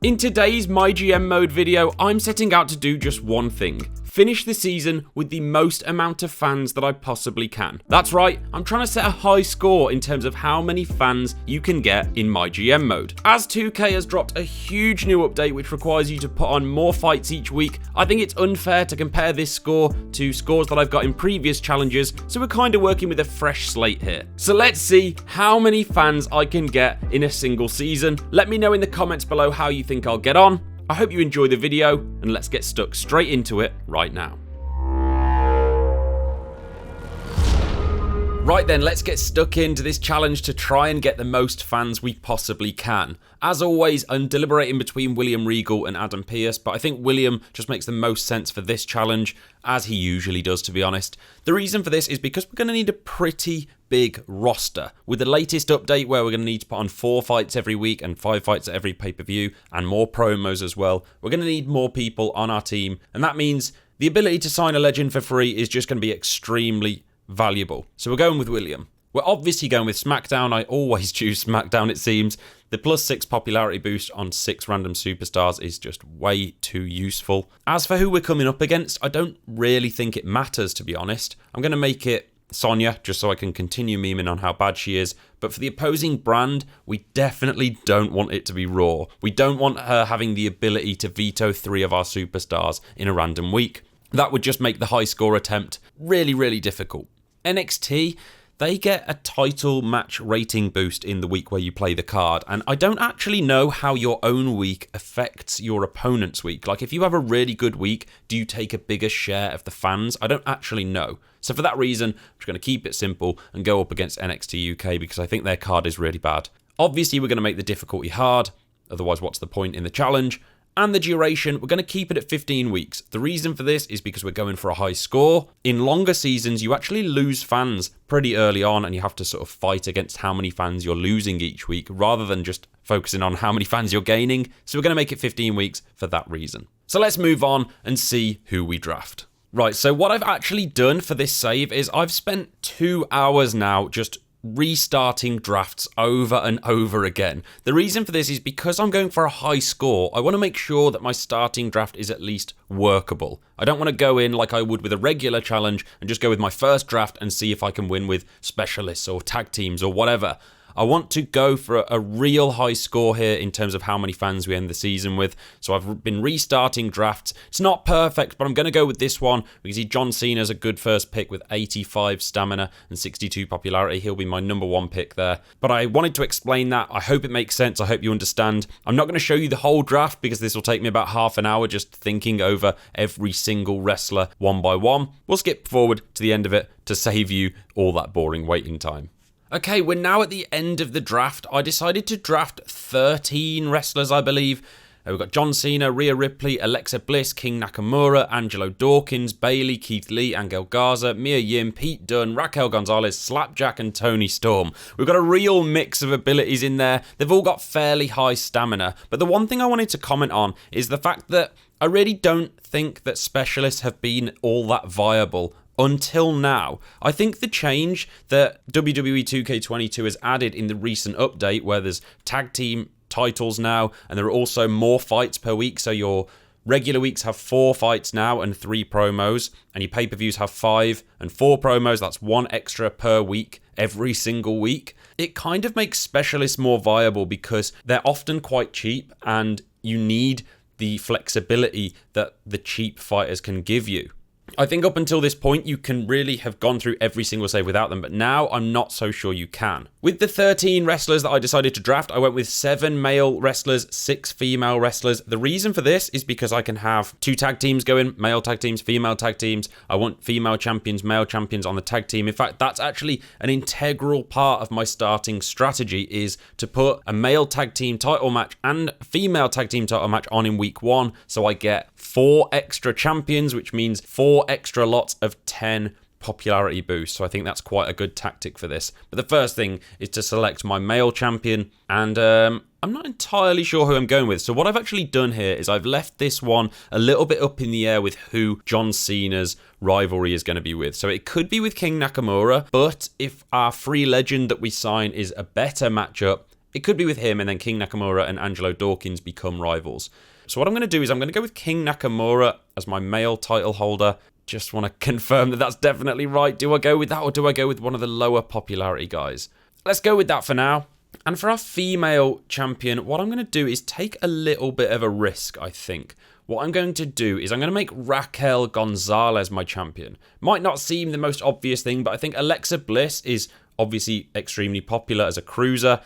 In today's MyGM mode video, I'm setting out to do just one thing. Finish the season with the most amount of fans that I possibly can. That's right, I'm trying to set a high score in terms of how many fans you can get in MyGM mode. As 2K has dropped a huge new update which requires you to put on more fights each week, I think it's unfair to compare this score to scores that I've got in previous challenges, so we're kind of working with a fresh slate here. So let's see how many fans I can get in a single season. Let me know in the comments below how you think I'll get on. I hope you enjoy the video, and let's get stuck straight into it right now. Right then, let's get stuck into this challenge to try and get the most fans we possibly can. As always, I'm deliberating between William Regal and Adam Pearce, but I think William just makes the most sense for this challenge, as he usually does, to be honest. The reason for this is because we're going to need a pretty big roster. With the latest update where we're going to need to put on 4 fights every week and 5 fights at every pay-per-view and more promos as well, we're going to need more people on our team, and that means the ability to sign a legend for free is just going to be extremely valuable. So we're going with William. We're obviously going with SmackDown. I always choose SmackDown, it seems. The +6 popularity boost on 6 random superstars is just way too useful. As for who we're coming up against, I don't really think it matters, to be honest. I'm going to make it Sonya, just so I can continue memeing on how bad she is. But for the opposing brand, we definitely don't want it to be Raw. We don't want her having the ability to veto 3 of our superstars in a random week. That would just make the high score attempt really, really difficult. NXT, they get a title match rating boost in the week where you play the card, and I don't actually know how your own week affects your opponent's week. Like, if you have a really good week, do you take a bigger share of the fans? I don't actually know. So for that reason, I'm just going to keep it simple and go up against NXT UK because I think their card is really bad. Obviously, we're going to make the difficulty hard, otherwise what's the point in the challenge? And the duration, we're going to keep it at 15 weeks. The reason for this is because we're going for a high score. In longer seasons, you actually lose fans pretty early on, and you have to sort of fight against how many fans you're losing each week, rather than just focusing on how many fans you're gaining. So we're going to make it 15 weeks for that reason. So let's move on and see who we draft. Right, so what I've actually done for this save is I've spent 2 hours now just restarting drafts over and over again. The reason for this is because I'm going for a high score. I want to make sure that my starting draft is at least workable. I don't want to go in like I would with a regular challenge and just go with my first draft and see if I can win with specialists or tag teams or whatever. I want to go for a real high score here in terms of how many fans we end the season with. So I've been restarting drafts. It's not perfect, but I'm going to go with this one because John Cena's a good first pick with 85 stamina and 62 popularity. He'll be my number 1 pick there. But I wanted to explain that. I hope it makes sense. I hope you understand. I'm not going to show you the whole draft because this will take me about half an hour just thinking over every single wrestler one by one. We'll skip forward to the end of it to save you all that boring waiting time. Okay, we're now at the end of the draft. I decided to draft 13 wrestlers, I believe. We've got John Cena, Rhea Ripley, Alexa Bliss, King Nakamura, Angelo Dawkins, Bayley, Keith Lee, Angel Garza, Mia Yim, Pete Dunne, Raquel Gonzalez, Slapjack and Tony Storm. We've got a real mix of abilities in there. They've all got fairly high stamina. But the one thing I wanted to comment on is the fact that I really don't think that specialists have been all that viable until now. I think the change that WWE 2K22 has added in the recent update, where there's tag team titles now, and there are also more fights per week, so your regular weeks have 4 fights now and 3 promos, and your pay-per-views have 5 and 4 promos. That's 1 extra per week every single week. It kind of makes specialists more viable because they're often quite cheap, and you need the flexibility that the cheap fighters can give you. I think up until this point, you can really have gone through every single save without them, but now I'm not so sure you can. With the 13 wrestlers that I decided to draft, I went with 7 male wrestlers, 6 female wrestlers. The reason for this is because I can have 2 tag teams going, male tag teams, female tag teams. I want female champions, male champions on the tag team. In fact, that's actually an integral part of my starting strategy, is to put a male tag team title match and female tag team title match on in week 1, so I get 4 extra champions, which means 4 extra lots of 10 popularity boost. So I think that's quite a good tactic for this. But the first thing is to select my male champion, and I'm not entirely sure who I'm going with. So what I've actually done here is I've left this one a little bit up in the air with who John Cena's rivalry is going to be with. So it could be with King Nakamura, but if our free legend that we sign is a better matchup, it could be with him, and then King Nakamura and Angelo Dawkins become rivals. So what I'm going to do is I'm going to go with King Nakamura as my male title holder. Just want to confirm that that's definitely right. Do I go with that, or do I go with one of the lower popularity guys? Let's go with that for now. And for our female champion, what I'm going to do is take a little bit of a risk, I think. What I'm going to do is I'm going to make Raquel Gonzalez my champion. Might not seem the most obvious thing, but I think Alexa Bliss is obviously extremely popular as a cruiser.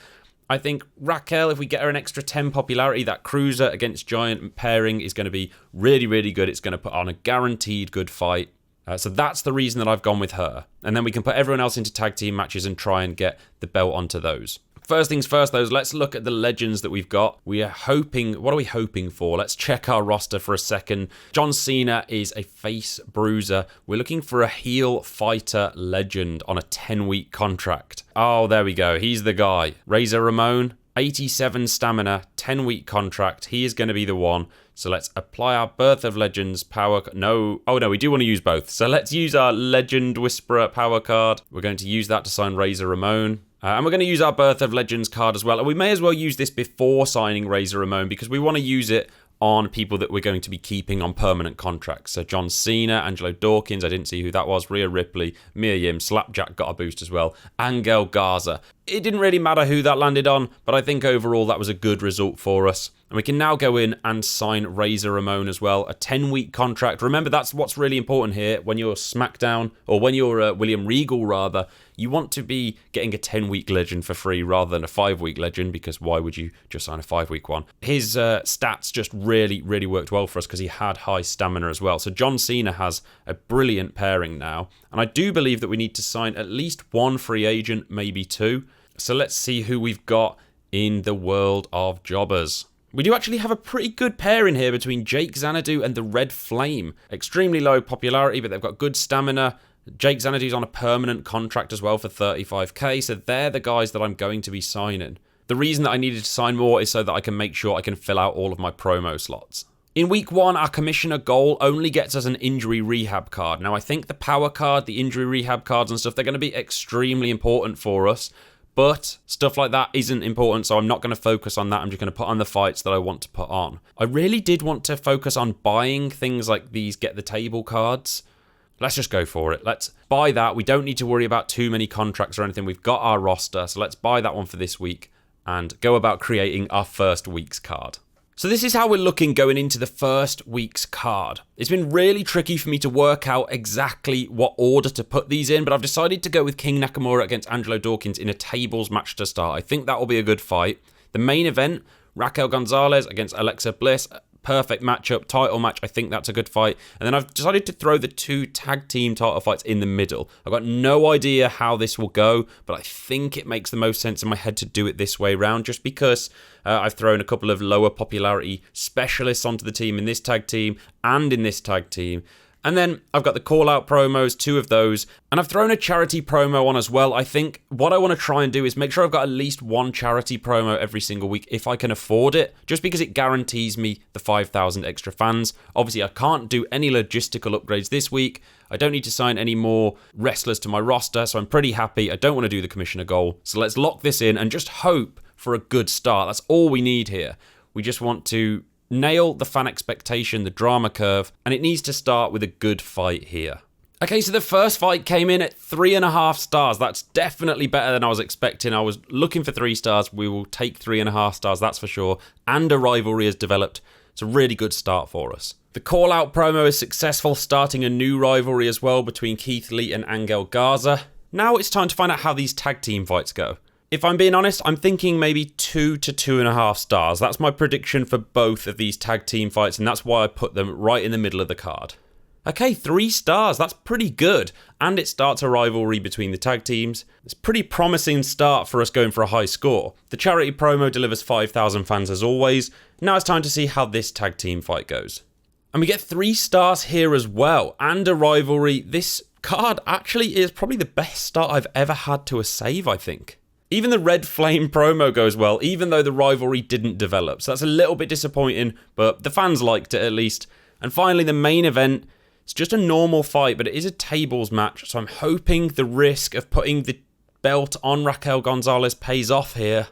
I think Raquel, if we get her an extra 10 popularity, that cruiser against giant pairing is going to be really, really good. It's going to put on a guaranteed good fight. So that's the reason that I've gone with her. And then we can put everyone else into tag team matches and try and get the belt onto those. First things first, though, let's look at the legends that we've got. We are hoping... What are we hoping for? Let's check our roster for a second. John Cena is a face bruiser. We're looking for a heel fighter legend on a 10-week contract. Oh, there we go. He's the guy. Razor Ramon, 87 stamina, 10-week contract. He is going to be the one. So let's apply our Birth of Legends power... No. Oh, no, we do want to use both. So let's use our Legend Whisperer power card. We're going to use that to sign Razor Ramon. And we're going to use our Birth of Legends card as well. And we may as well use this before signing Razor Ramon because we want to use it on people that we're going to be keeping on permanent contracts. So John Cena, Angelo Dawkins, I didn't see who that was, Rhea Ripley, Mia Yim, Slapjack got a boost as well, Angel Garza. It didn't really matter who that landed on, but I think overall that was a good result for us. And we can now go in and sign Razor Ramon as well, a 10-week contract. Remember, that's what's really important here. When you're SmackDown, or when you're William Regal, rather, you want to be getting a 10-week legend for free rather than a 5-week legend, because why would you just sign a 5-week one? His stats just really, really worked well for us because he had high stamina as well. So John Cena has a brilliant pairing now. And I do believe that we need to sign at least one free agent, maybe two. So let's see who we've got in the world of jobbers. We do actually have a pretty good pairing here between Jake Xanadu and the Red Flame. Extremely low popularity, but they've got good stamina. Jake Xanadu's on a permanent contract as well for 35k, so they're the guys that I'm going to be signing. The reason that I needed to sign more is so that I can make sure I can fill out all of my promo slots. In week 1, our commissioner goal only gets us an injury rehab card. Now, I think the power card, the injury rehab cards and stuff, they're going to be extremely important for us. But stuff like that isn't important, so I'm not going to focus on that. I'm just going to put on the fights that I want to put on. I really did want to focus on buying things like these Get the Table cards. Let's just go for it. Let's buy that. We don't need to worry about too many contracts or anything. We've got our roster, so let's buy that one for this week and go about creating our first week's card. So this is how we're looking going into the first week's card. It's been really tricky for me to work out exactly what order to put these in, but I've decided to go with King Nakamura against Angelo Dawkins in a tables match to start. I think that will be a good fight. The main event, Raquel Gonzalez against Alexa Bliss. Perfect matchup, title match. I think that's a good fight. And then I've decided to throw the 2 tag team title fights in the middle. I've got no idea how this will go, but I think it makes the most sense in my head to do it this way round, just because I've thrown a couple of lower popularity specialists onto the team in this tag team and in this tag team. And then I've got the call-out promos, 2 of those. And I've thrown a charity promo on as well. I think what I want to try and do is make sure I've got at least 1 charity promo every single week if I can afford it, just because it guarantees me the 5,000 extra fans. Obviously, I can't do any logistical upgrades this week. I don't need to sign any more wrestlers to my roster, so I'm pretty happy. I don't want to do the commissioner goal. So let's lock this in and just hope for a good start. That's all we need here. We just want to nail the fan expectation, the drama curve, and it needs to start with a good fight here. Okay, so the first fight came in at 3.5 stars. That's definitely better than I was expecting. I was looking for 3 stars. We will take 3.5 stars, that's for sure. And a rivalry has developed. It's a really good start for us. The call-out promo is successful, starting a new rivalry as well between Keith Lee and Angel Garza. Now it's time to find out how these tag team fights go. If I'm being honest, I'm thinking maybe 2 to 2.5 stars. That's my prediction for both of these tag team fights, and that's why I put them right in the middle of the card. Okay, 3 stars. That's pretty good. And it starts a rivalry between the tag teams. It's a pretty promising start for us going for a high score. The charity promo delivers 5,000 fans as always. Now it's time to see how this tag team fight goes. And we get 3 stars here as well, and a rivalry. This card actually is probably the best start I've ever had to a save, I think. Even the Red Flame promo goes well, even though the rivalry didn't develop. So that's a little bit disappointing, but the fans liked it at least. And finally, the main event. It's just a normal fight, but it is a tables match. So I'm hoping the risk of putting the belt on Raquel Gonzalez pays off here.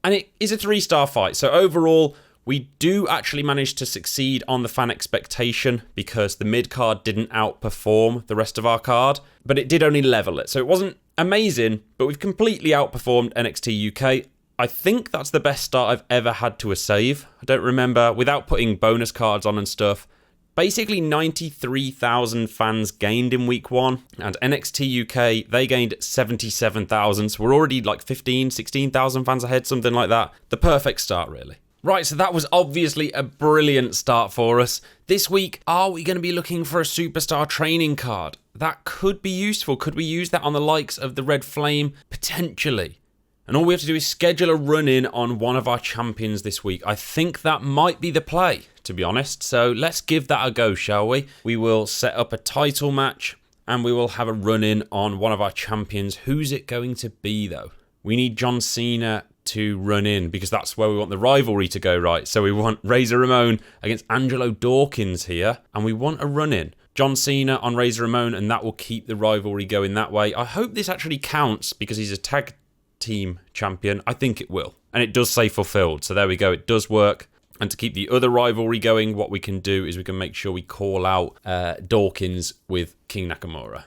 And it is a 3-star fight. So overall, we do actually manage to succeed on the fan expectation because the mid-card didn't outperform the rest of our card, but it did only level it. So it wasn't amazing, but we've completely outperformed NXT UK. I think that's the best start I've ever had to a save. I don't remember, without putting bonus cards on and stuff. Basically 93,000 fans gained in week 1, and NXT UK, they gained 77,000, so we're already like 16,000 fans ahead, something like that. The perfect start, really. Right, so that was obviously a brilliant start for us. This week, are we going to be looking for a superstar training card? That could be useful. Could we use that on the likes of the Red Flame? Potentially. And all we have to do is schedule a run-in on one of our champions this week. I think that might be the play, to be honest. So let's give that a go, shall we? We will set up a title match and we will have a run-in on one of our champions. Who's it going to be, though? We need John Cena to run in because that's where we want the rivalry to go, right? So we want Razor Ramon against Angelo Dawkins here, and we want a run-in. John Cena on Razor Ramon, and that will keep the rivalry going that way. I hope this actually counts because he's a tag team champion. I think it will. And it does say fulfilled. So there we go. It does work. And to keep the other rivalry going, what we can do is we can make sure we call out Dawkins with King Nakamura.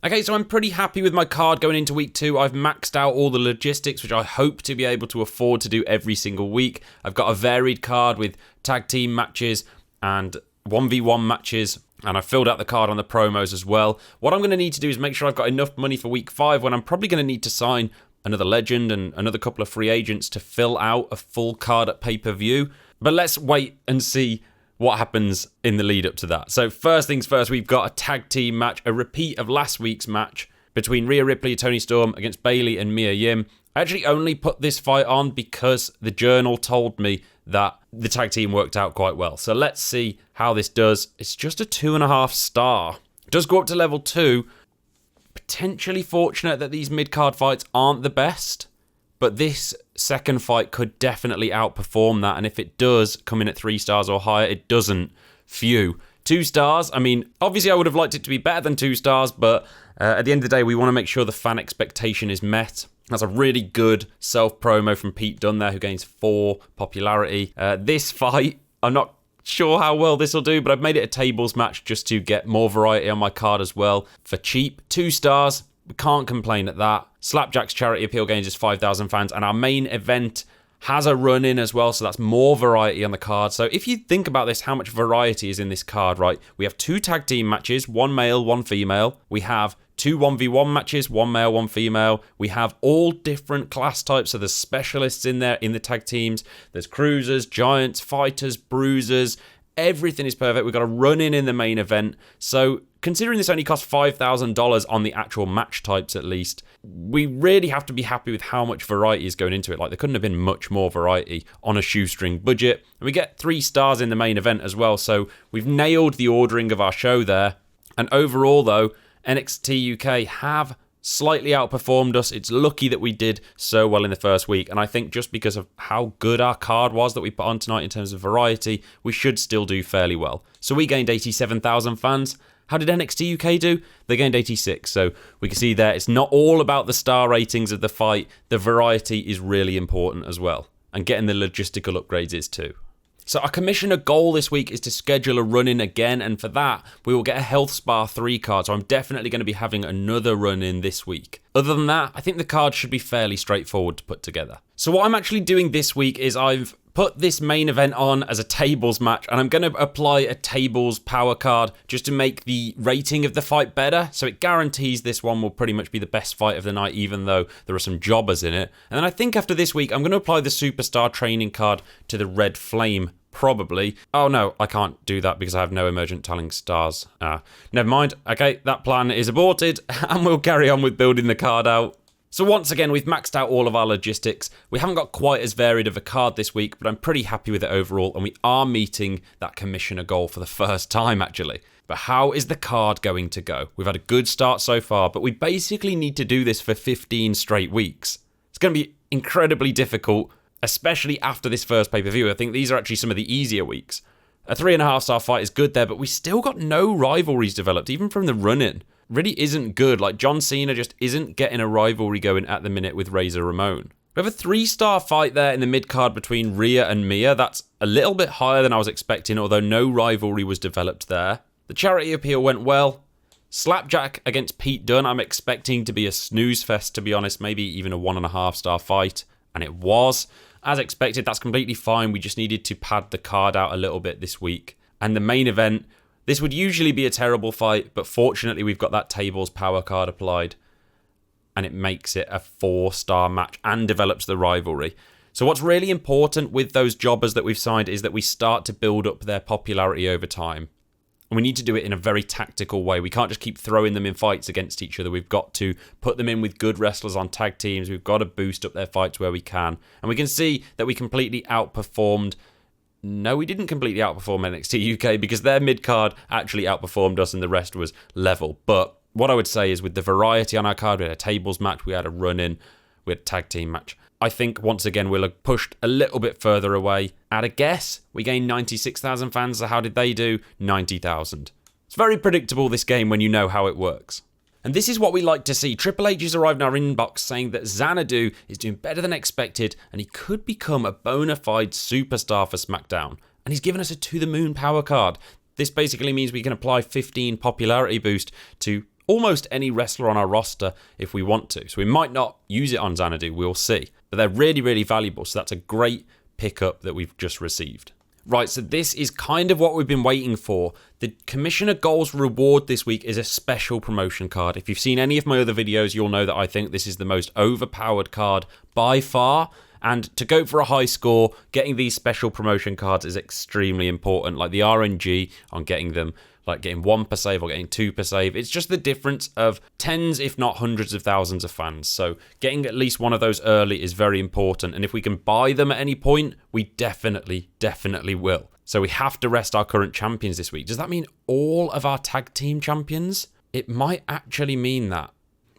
Okay, so I'm pretty happy with my card going into week 2. I've maxed out all the logistics, which I hope to be able to afford to do every single week. I've got a varied card with tag team matches and 1v1 matches, and I've filled out the card on the promos as well. What I'm going to need to do is make sure I've got enough money for week 5 when I'm probably going to need to sign another legend and another couple of free agents to fill out a full card at pay-per-view. But let's wait and see what happens in the lead up to that. So first things first, we've got a tag team match, a repeat of last week's match between Rhea Ripley and Toni Storm against Bayley and Mia Yim. I actually only put this fight on because the journal told me that the tag team worked out quite well. So let's see how this does. It's just a 2.5 star. It does go up to level 2. Potentially fortunate that these mid-card fights aren't the best, but this second fight could definitely outperform that, and if it does come in at 3 stars or higher, it doesn't. Phew. 2 stars, I mean, obviously I would have liked it to be better than 2 stars, but at the end of the day, we want to make sure the fan expectation is met. That's a really good self-promo from Pete Dunne there, who gains 4 popularity. This fight, I'm not sure how well this will do, but I've made it a tables match just to get more variety on my card as well. For cheap, 2 stars. We can't complain at that. Slapjack's charity appeal gains us 5,000 fans, and our main event has a run-in as well, so that's more variety on the card. So if you think about this, how much variety is in this card, right? We have 2 tag team matches, 1 male, 1 female. We have 2 1v1 matches, 1 male, 1 female. We have all different class types, so there's specialists in there in the tag teams. There's cruisers, giants, fighters, bruisers. Everything is perfect. We've got a run-in in the main event. So considering this only costs $5,000 on the actual match types at least, we really have to be happy with how much variety is going into it. Like, there couldn't have been much more variety on a shoestring budget. And we get 3 stars in the main event as well. So we've nailed the ordering of our show there. And overall, though, NXT UK have slightly outperformed us. It's lucky that we did so well in the first week, and I think just because of how good our card was that we put on tonight in terms of variety, we should still do fairly well. So we gained 87,000 fans. How did NXT UK do? They gained 86, so we can see there it's not all about the star ratings of the fight. The variety is really important as well, and getting the logistical upgrades is too. So our commissioner goal this week is to schedule a run-in again, and for that, we will get a Health Spa 3 card, so I'm definitely going to be having another run-in this week. Other than that, I think the card should be fairly straightforward to put together. So what I'm actually doing this week is I've put this main event on as a tables match, and I'm going to apply a tables power card just to make the rating of the fight better, so it guarantees this one will pretty much be the best fight of the night, even though there are some jobbers in it. And then I think after this week, I'm going to apply the superstar training card to the Red Flame. Probably. Oh no, I can't do that because I have no emergent talent stars. Never mind. Okay, that plan is aborted and we'll carry on with building the card out. So once again, we've maxed out all of our logistics. We haven't got quite as varied of a card this week, but I'm pretty happy with it overall, and we are meeting that commissioner goal for the first time actually. But how is the card going to go? We've had a good start so far, but we basically need to do this for 15 straight weeks. It's going to be incredibly difficult, especially after this first pay-per-view. I think these are actually some of the easier weeks. A 3.5 star fight is good there, but we still got no rivalries developed, even from the run-in. Really isn't good. Like, John Cena just isn't getting a rivalry going at the minute with Razor Ramon. We have a 3-star fight there in the mid-card between Rhea and Mia. That's a little bit higher than I was expecting, although no rivalry was developed there. The charity appeal went well. Slapjack against Pete Dunne, I'm expecting to be a snooze fest, to be honest, maybe even a 1.5-star fight, and it was. As expected, that's completely fine. We just needed to pad the card out a little bit this week. And the main event, this would usually be a terrible fight, but fortunately we've got that tables power card applied, and it makes it a 4-star match and develops the rivalry. So what's really important with those jobbers that we've signed is that we start to build up their popularity over time. And we need to do it in a very tactical way. We can't just keep throwing them in fights against each other. We've got to put them in with good wrestlers on tag teams. We've got to boost up their fights where we can. And we can see that we completely outperformed... No, we didn't completely outperform NXT UK because their mid-card actually outperformed us and the rest was level. But what I would say is with the variety on our card, we had a tables match, we had a run-in, we had a tag team match. I think, once again, we'll have pushed a little bit further away. At a guess, we gained 96,000 fans, so how did they do? 90,000. It's very predictable, this game, when you know how it works. And this is what we like to see. Triple H has arrived in our inbox saying that Xanadu is doing better than expected, and he could become a bona fide superstar for SmackDown. And he's given us a to-the-moon power card. This basically means we can apply 15 popularity boost to almost any wrestler on our roster if we want to. So we might not use it on Xanadu, we'll see. But they're really, really valuable. So that's a great pickup that we've just received. Right, so this is kind of what we've been waiting for. The Commissioner Goals reward this week is a special promotion card. If you've seen any of my other videos, you'll know that I think this is the most overpowered card by far. And to go for a high score, getting these special promotion cards is extremely important. Like the RNG on getting them, like getting 1 per save or getting 2 per save. It's just the difference of tens, if not hundreds of thousands of fans. So getting at least one of those early is very important. And if we can buy them at any point, we definitely will. So we have to rest our current champions this week. Does that mean all of our tag team champions? It might actually mean that.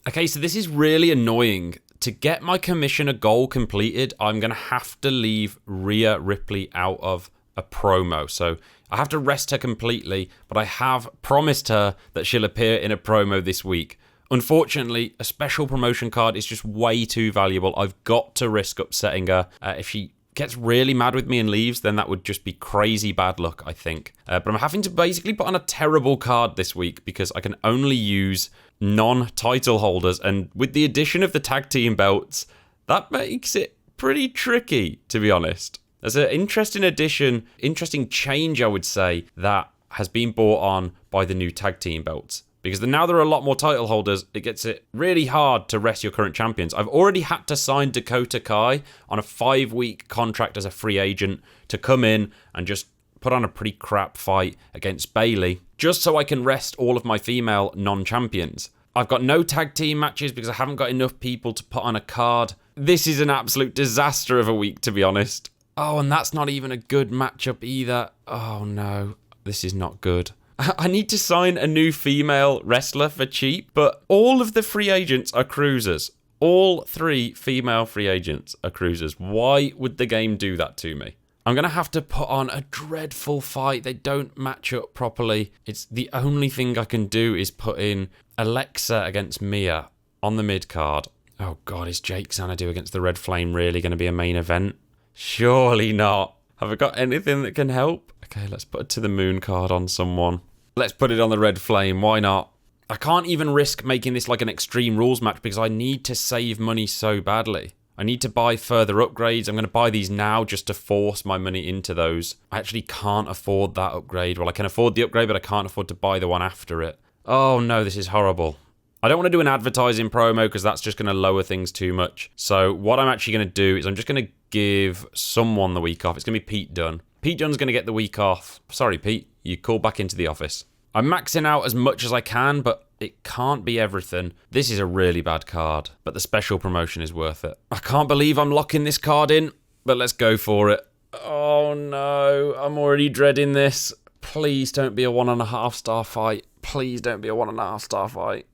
Okay, so this is really annoying. To get my Commissioner goal completed, I'm going to have to leave Rhea Ripley out of a promo. So I have to rest her completely, but I have promised her that she'll appear in a promo this week. Unfortunately, a special promotion card is just way too valuable. I've got to risk upsetting her. If she gets really mad with me and leaves, then that would just be crazy bad luck, I think. But I'm having to basically put on a terrible card this week because I can only use non-title holders, and with the addition of the tag team belts, that makes it pretty tricky, to be honest. There's an interesting addition, interesting change, I would say, that has been brought on by the new tag team belts. Because now there are a lot more title holders, it gets it really hard to rest your current champions. I've already had to sign Dakota Kai on a 5-week contract as a free agent to come in and just put on a pretty crap fight against Bayley, just so I can rest all of my female non-champions. I've got no tag team matches because I haven't got enough people to put on a card. This is an absolute disaster of a week, to be honest. Oh, and that's not even a good matchup either. Oh no, this is not good. I need to sign a new female wrestler for cheap, but all of the free agents are cruisers. All 3 female free agents are cruisers. Why would the game do that to me? I'm going to have to put on a dreadful fight. They don't match up properly. It's the only thing I can do is put in Alexa against Mia on the mid-card. Oh God, is Jake Xanadu against the Red Flame really going to be a main event? Surely not. Have I got anything that can help? Okay, let's put a to the moon card on someone. Let's put it on the Red Flame. Why not? I can't even risk making this like an Extreme Rules match because I need to save money so badly. I need to buy further upgrades. I'm going to buy these now just to force my money into those. I actually can't afford that upgrade. Well, I can afford the upgrade, but I can't afford to buy the one after it. Oh no, this is horrible. I don't want to do an advertising promo because that's just going to lower things too much. So what I'm actually going to do is I'm just going to give someone the week off. It's going to be Pete Dunne. Pete Dunne's going to get the week off. Sorry, Pete. You call back into the office. I'm maxing out as much as I can, but it can't be everything. This is a really bad card, but the special promotion is worth it. I can't believe I'm locking this card in, but let's go for it. Oh no, I'm already dreading this. Please don't be a 1.5 star fight. Please don't be a 1.5 star fight.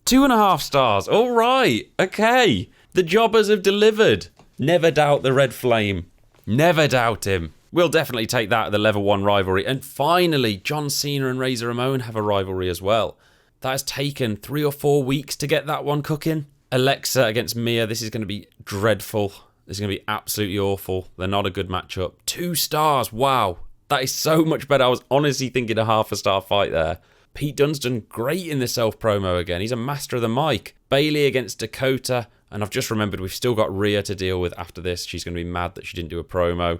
2.5 stars. All right. Okay. The jobbers have delivered. Never doubt the Red Flame. Never doubt him. We'll definitely take that at the level 1 rivalry. And finally, John Cena and Razor Ramon have a rivalry as well. That has taken 3 or 4 weeks to get that one cooking. Alexa against Mia. This is going to be dreadful. This is going to be absolutely awful. They're not a good matchup. 2 stars. Wow. That is so much better. I was honestly thinking a half a star fight there. Pete Dunne's done great in the self-promo again. He's a master of the mic. Bayley against Dakota. And I've just remembered we've still got Rhea to deal with after this. She's going to be mad that she didn't do a promo.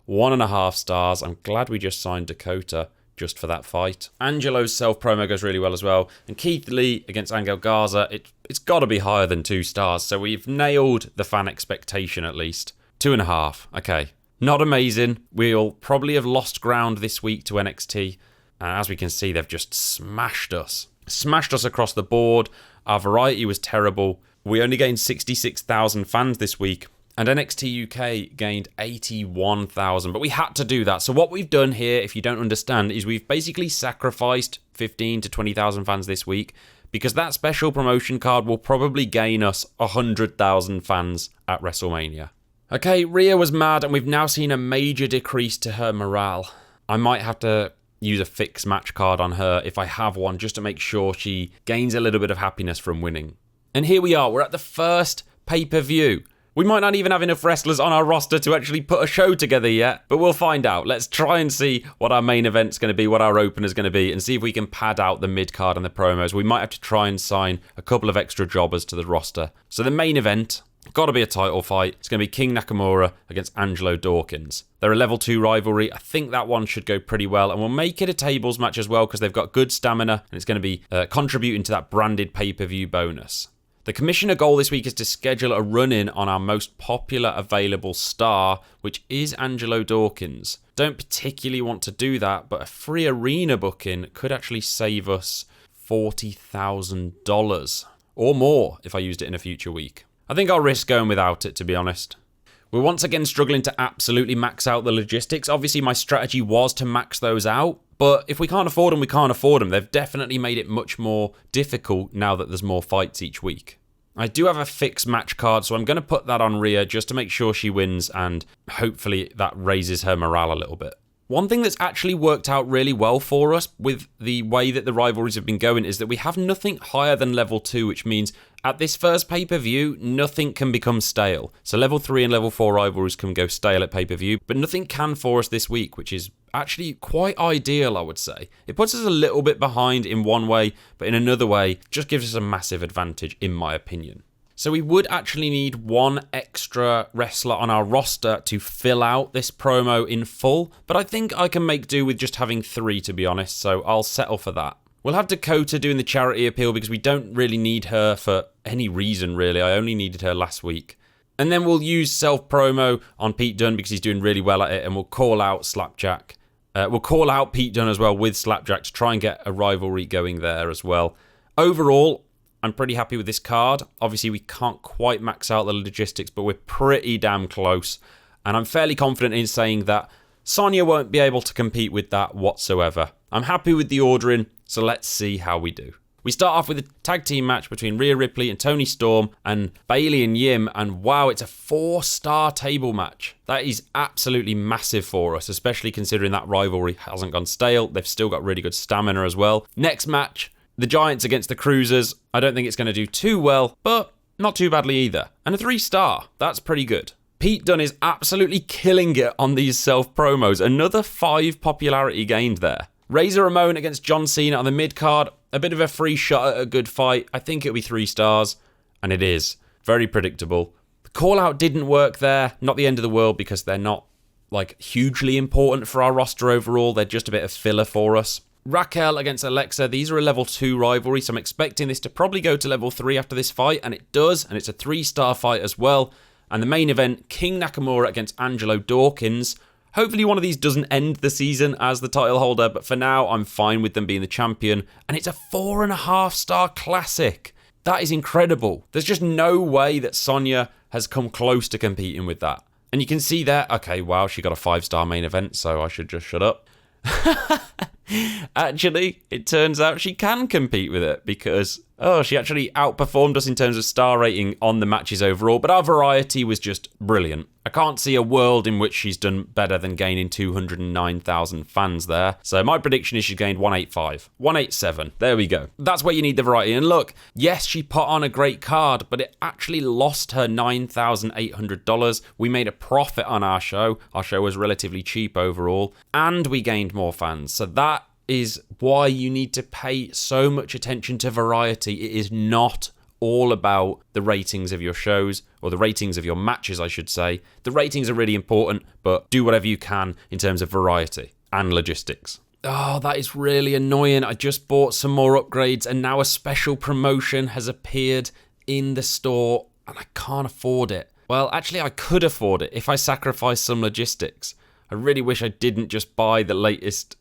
1.5 stars. I'm glad we just signed Dakota just for that fight. Angelo's self-promo goes really well as well. And Keith Lee against Angel Garza. It's got to be higher than 2 stars. So we've nailed the fan expectation at least. 2.5. Okay. Not amazing. We'll probably have lost ground this week to NXT. And as we can see, they've just smashed us. Smashed us across the board. Our variety was terrible. We only gained 66,000 fans this week. And NXT UK gained 81,000. But we had to do that. So what we've done here, if you don't understand, is we've basically sacrificed 15 to 20,000 fans this week. Because that special promotion card will probably gain us 100,000 fans at WrestleMania. Okay, Rhea was mad and we've now seen a major decrease to her morale. I might have to use a fixed match card on her if I have one, just to make sure she gains a little bit of happiness from winning. And here we are, we're at the first pay-per-view. We might not even have enough wrestlers on our roster to actually put a show together yet, but we'll find out. Let's try and see what our main event's going to be, what our opener's going to be, and see if we can pad out the mid-card and the promos. We might have to try and sign a couple of extra jobbers to the roster. So the main event, got to be a title fight. It's going to be King Nakamura against Angelo Dawkins. They're a level 2 rivalry. I think that one should go pretty well. And we'll make it a tables match as well because they've got good stamina and it's going to be contributing to that branded pay-per-view bonus. The commissioner goal this week is to schedule a run-in on our most popular available star, which is Angelo Dawkins. Don't particularly want to do that, but a free arena booking could actually save us $40,000 or more if I used it in a future week. I think I'll risk going without it, to be honest. We're once again struggling to absolutely max out the logistics. Obviously, my strategy was to max those out, but if we can't afford them, we can't afford them. They've definitely made it much more difficult now that there's more fights each week. I do have a fixed match card, so I'm going to put that on Rhea just to make sure she wins, and hopefully that raises her morale a little bit. One thing that's actually worked out really well for us with the way that the rivalries have been going is that we have nothing higher than level 2, which means at this first pay-per-view, nothing can become stale. So level 3 and level 4 rivalries can go stale at pay-per-view, but nothing can for us this week, which is actually quite ideal, I would say. It puts us a little bit behind in one way, but in another way, just gives us a massive advantage, in my opinion. So we would actually need one extra wrestler on our roster to fill out this promo in full, but I think I can make do with just having 3, to be honest, so I'll settle for that. We'll have Dakota doing the charity appeal because we don't really need her for any reason, really. I only needed her last week. And then we'll use self-promo on Pete Dunne because he's doing really well at it, and we'll call out Slapjack. We'll call out Pete Dunne as well with Slapjack to try and get a rivalry going there as well. Overall, I'm pretty happy with this card. Obviously, we can't quite max out the logistics, but we're pretty damn close. And I'm fairly confident in saying that Sonya won't be able to compete with that whatsoever. I'm happy with the ordering, so let's see how we do. We start off with a tag team match between Rhea Ripley and Toni Storm and Bayley and Yim, and wow, it's a 4-star table match. That is absolutely massive for us, especially considering that rivalry hasn't gone stale. They've still got really good stamina as well. Next match, the Giants against the Cruisers. I don't think it's going to do too well, but not too badly either. And a 3-star, that's pretty good. Pete Dunne is absolutely killing it on these self-promos. Another 5 popularity gained there. Razor Ramon against John Cena on the mid-card. A bit of a free shot at a good fight. I think it'll be 3 stars. And it is. Very predictable. The call-out didn't work there. Not the end of the world because they're not hugely important for our roster overall. They're just a bit of filler for us. Raquel against Alexa. These are a level 2 rivalry, so I'm expecting this to probably go to level 3 after this fight. And it does. And it's a 3-star fight as well. And the main event, King Nakamura against Angelo Dawkins. Hopefully one of these doesn't end the season as the title holder, but for now, I'm fine with them being the champion. And it's a 4.5-star classic. That is incredible. There's just no way that Sonya has come close to competing with that. And you can see there, okay, wow, she got a 5-star main event, so I should just shut up. Actually, it turns out she can compete with it because Oh, she actually outperformed us in terms of star rating on the matches overall, but our variety was just brilliant. I can't see a world in which she's done better than gaining 209,000 fans there. So my prediction is she gained 185, 187. There we go. That's where you need the variety. And look, yes, she put on a great card, but it actually lost her $9,800. We made a profit on our show. Our show was relatively cheap overall, and we gained more fans. So that is why you need to pay so much attention to variety. It is not all about the ratings of your shows, or the ratings of your matches, I should say. The ratings are really important, but do whatever you can in terms of variety and logistics. Oh, that is really annoying. I just bought some more upgrades and now a special promotion has appeared in the store and I can't afford it. Well, actually, I could afford it if I sacrificed some logistics. I really wish I didn't just buy the latest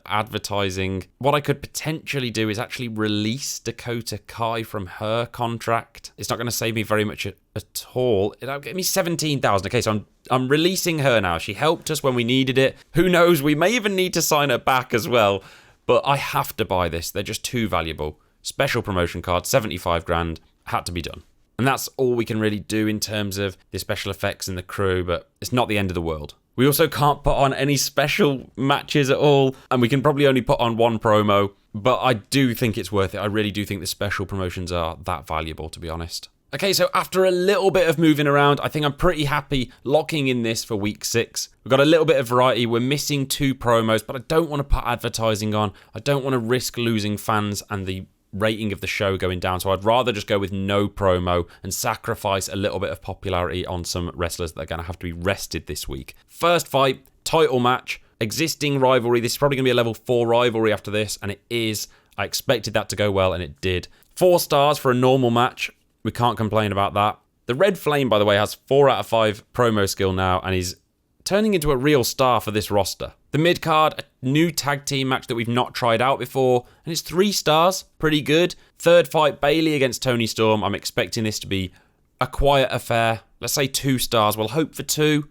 advertising. What I could potentially do is actually release Dakota Kai from her contract. It's not going to save me very much at all. It'll get me 17,000. Okay, so I'm releasing her now. She helped us when we needed it. Who knows? We may even need to sign her back as well. But I have to buy this. They're just too valuable. Special promotion card, 75 grand. Had to be done. And that's all we can really do in terms of the special effects and the crew, but it's not the end of the world. We also can't put on any special matches at all, and we can probably only put on one promo, but I do think it's worth it. I really do think the special promotions are that valuable, to be honest. Okay, so after a little bit of moving around, I think I'm pretty happy locking in this for week 6. We've got a little bit of variety. We're missing 2 promos, but I don't want to put advertising on. I don't want to risk losing fans and the rating of the show going down, so I'd rather just go with no promo and sacrifice a little bit of popularity on some wrestlers that are going to have to be rested this week. First fight, title match, existing rivalry. This is probably going to be a level 4 rivalry after this, and it is. I expected that to go well, and it did. 4 stars for a normal match. We can't complain about that. The Red Flame, by the way, has 4 out of 5 promo skill now, and he's turning into a real star for this roster. The mid-card, a new tag team match that we've not tried out before, and it's 3 stars, pretty good. Third fight, Bayley against Toni Storm. I'm expecting this to be a quiet affair. Let's say 2 stars. We'll hope for 2.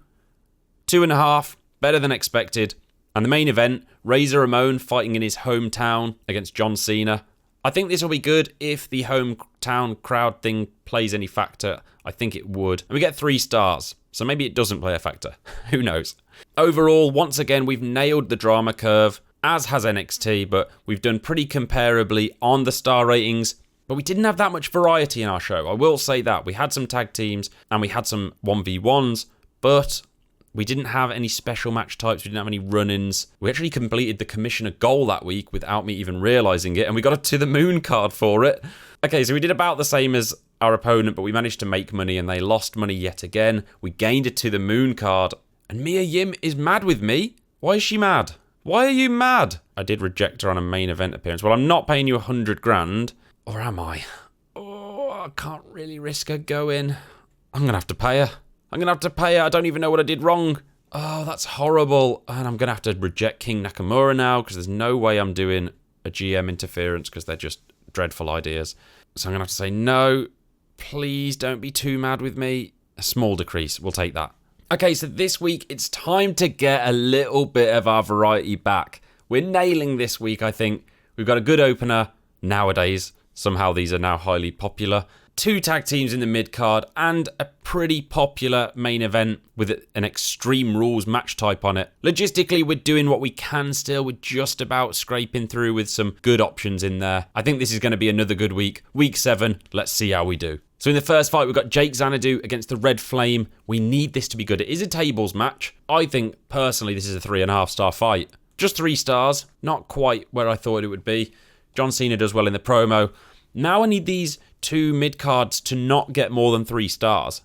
2.5, better than expected. And the main event, Razor Ramon fighting in his hometown against John Cena. I think this will be good if the hometown crowd thing plays any factor. I think it would. And we get 3 stars. So maybe it doesn't play a factor. Who knows? Overall, once again, we've nailed the drama curve, as has NXT, but we've done pretty comparably on the star ratings. But we didn't have that much variety in our show. I will say that. We had some tag teams and we had some 1v1s, but we didn't have any special match types. We didn't have any run-ins. We actually completed the commissioner goal that week without me even realising it, and we got a To The Moon card for it. Okay, so we did about the same as our opponent, but we managed to make money and they lost money yet again. We gained a To The Moon card, and Mia Yim is mad with me. Why is she mad? Why are you mad? I did reject her on a main event appearance. Well, I'm not paying you 100 grand, or am I? Oh, I can't really risk her going. I'm going to have to pay her. I don't even know what I did wrong. Oh, that's horrible. And I'm going to have to reject King Nakamura now because there's no way I'm doing a GM interference because they're just dreadful ideas. So I'm going to have to say no. Please don't be too mad with me. A small decrease. We'll take that. Okay, so this week it's time to get a little bit of our variety back. We're nailing this week, I think. We've got a good opener nowadays. Somehow these are now highly popular. 2 tag teams in the mid-card and a pretty popular main event with an Extreme Rules match type on it. Logistically, we're doing what we can still. We're just about scraping through with some good options in there. I think this is going to be another good week. Week 7, let's see how we do. So in the first fight, we've got Jake Xanadu against the Red Flame. We need this to be good. It is a tables match. I think, personally, this is a 3.5 star fight. Just 3 stars. Not quite where I thought it would be. John Cena does well in the promo. Now I need these 2 mid-cards to not get more than 3 stars.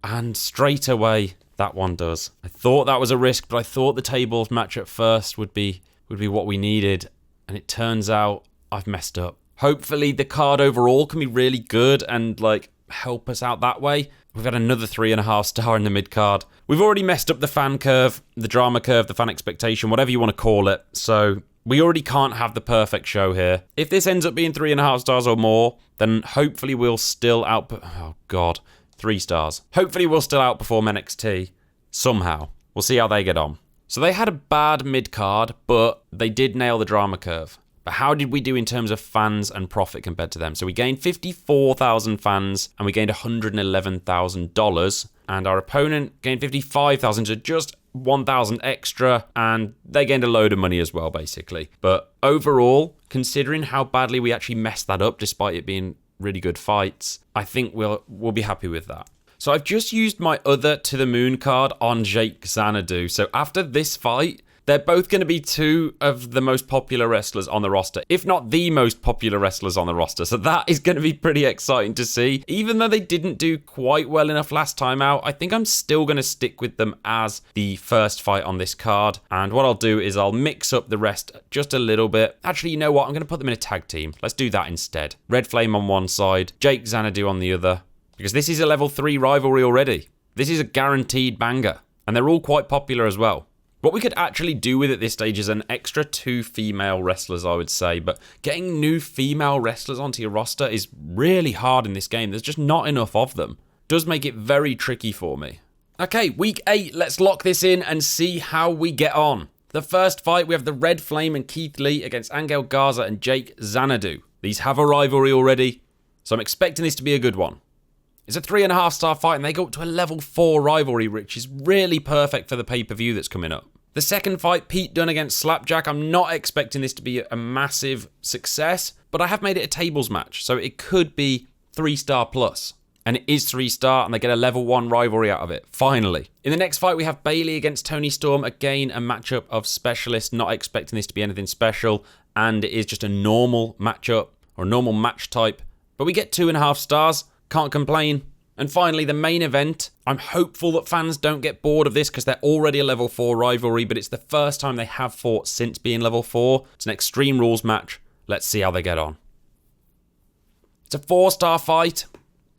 And straight away, that one does. I thought that was a risk, but I thought the tables match at first would be what we needed. And it turns out I've messed up. Hopefully the card overall can be really good and help us out that way. We've got another 3.5 star in the mid-card. We've already messed up the fan curve, the drama curve, the fan expectation, whatever you want to call it. So we already can't have the perfect show here. If this ends up being 3.5 stars or more, then hopefully we'll still 3 stars. Hopefully we'll still outperform NXT somehow. We'll see how they get on. So they had a bad mid-card, but they did nail the drama curve. But how did we do in terms of fans and profit compared to them? So we gained 54,000 fans and we gained $111,000. And our opponent gained 55,000, so just 1,000 extra, and they gained a load of money as well, basically. But overall, considering how badly we actually messed that up, despite it being really good fights, I think we'll be happy with that. So I've just used my other To The Moon card on Jake Xanadu. So after this fight, they're both going to be two of the most popular wrestlers on the roster, if not the most popular wrestlers on the roster. So that is going to be pretty exciting to see. Even though they didn't do quite well enough last time out, I think I'm still going to stick with them as the first fight on this card. And what I'll do is I'll mix up the rest just a little bit. Actually, you know what? I'm going to put them in a tag team. Let's do that instead. Red Flame on one side, Jake Xanadu on the other. Because this is a level 3 rivalry already. This is a guaranteed banger. And they're all quite popular as well. What we could actually do with at this stage is an extra 2 female wrestlers, I would say. But getting new female wrestlers onto your roster is really hard in this game. There's just not enough of them. Does make it very tricky for me. Okay, week 8. Let's lock this in and see how we get on. The first fight, we have the Red Flame and Keith Lee against Angel Garza and Jake Xanadu. These have a rivalry already, so I'm expecting this to be a good one. It's a 3.5-star fight and they go up to a level 4 rivalry, which is really perfect for the pay-per-view that's coming up. The second fight, Pete Dunne against Slapjack. I'm not expecting this to be a massive success, but I have made it a tables match, so it could be 3-star plus. And it is 3-star, and they get a level 1 rivalry out of it, finally. In the next fight, we have Bayley against Toni Storm. Again, a matchup of specialists, not expecting this to be anything special, and it is just a normal matchup, or a normal match type. But we get 2.5 stars, can't complain. And finally, the main event. I'm hopeful that fans don't get bored of this because they're already a level 4 rivalry, but it's the first time they have fought since being level 4. It's an Extreme Rules match. Let's see how they get on. It's a 4-star fight.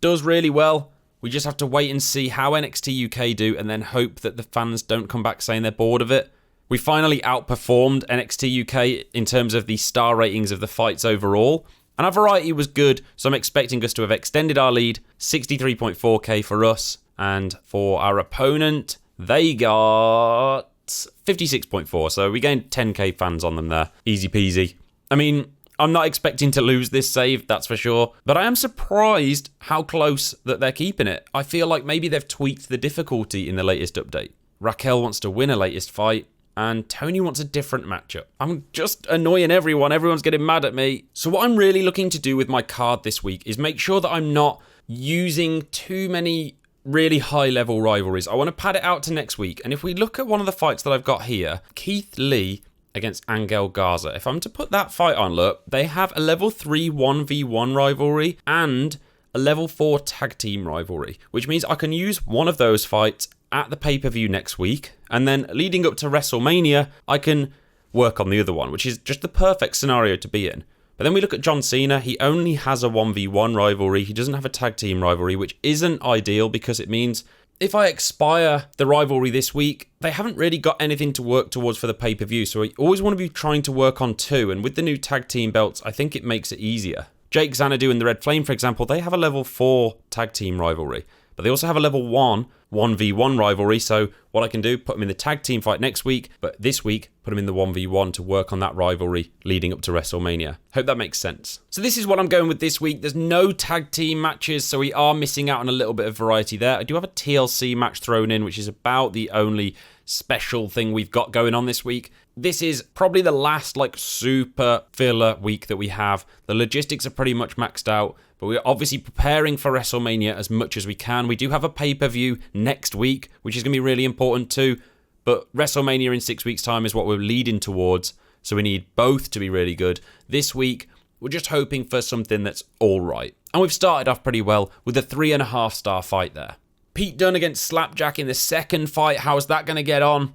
Does really well. We just have to wait and see how NXT UK do and then hope that the fans don't come back saying they're bored of it. We finally outperformed NXT UK in terms of the star ratings of the fights overall. And our variety was good, so I'm expecting us to have extended our lead. 63.4k for us. And for our opponent, they got 56.4. So we gained 10k fans on them there. Easy peasy. I mean, I'm not expecting to lose this save, that's for sure. But I am surprised how close that they're keeping it. I feel like maybe they've tweaked the difficulty in the latest update. Raquel wants to win a latest fight. And Tony wants a different matchup. I'm just annoying everyone. Everyone's getting mad at me. So what I'm really looking to do with my card this week is make sure that I'm not using too many really high-level rivalries. I want to pad it out to next week. And if we look at one of the fights that I've got here, Keith Lee against Angel Garza. If I'm to put that fight on, look, they have a level 3 1v1 rivalry and a level 4 tag team rivalry, which means I can use one of those fights at the pay-per-view next week, and then leading up to WrestleMania, I can work on the other one, which is just the perfect scenario to be in. But then we look at John Cena. He only has a 1v1 rivalry. He doesn't have a tag team rivalry, which isn't ideal because it means if I expire the rivalry this week, they haven't really got anything to work towards for the pay-per-view, so I always want to be trying to work on 2, and with the new tag team belts, I think it makes it easier. Jake Xanadu and the Red Flame, for example, they have a level 4 tag team rivalry. But they also have a level 1 1v1 rivalry, so what I can do, put them in the tag team fight next week, but this week, put them in the 1v1 to work on that rivalry leading up to WrestleMania. Hope that makes sense. So this is what I'm going with this week. There's no tag team matches, so we are missing out on a little bit of variety there. I do have a TLC match thrown in, which is about the only special thing we've got going on this week. This is probably the last super filler week that we have. The logistics are pretty much maxed out, but we're obviously preparing for WrestleMania as much as we can. We do have a pay-per-view next week, which is going to be really important too, but WrestleMania in 6 weeks' time is what we're leading towards, so we need both to be really good. This week, we're just hoping for something that's all right. And we've started off pretty well with a 3.5-star fight there. Pete Dunne against Slapjack in the second fight. How's that going to get on?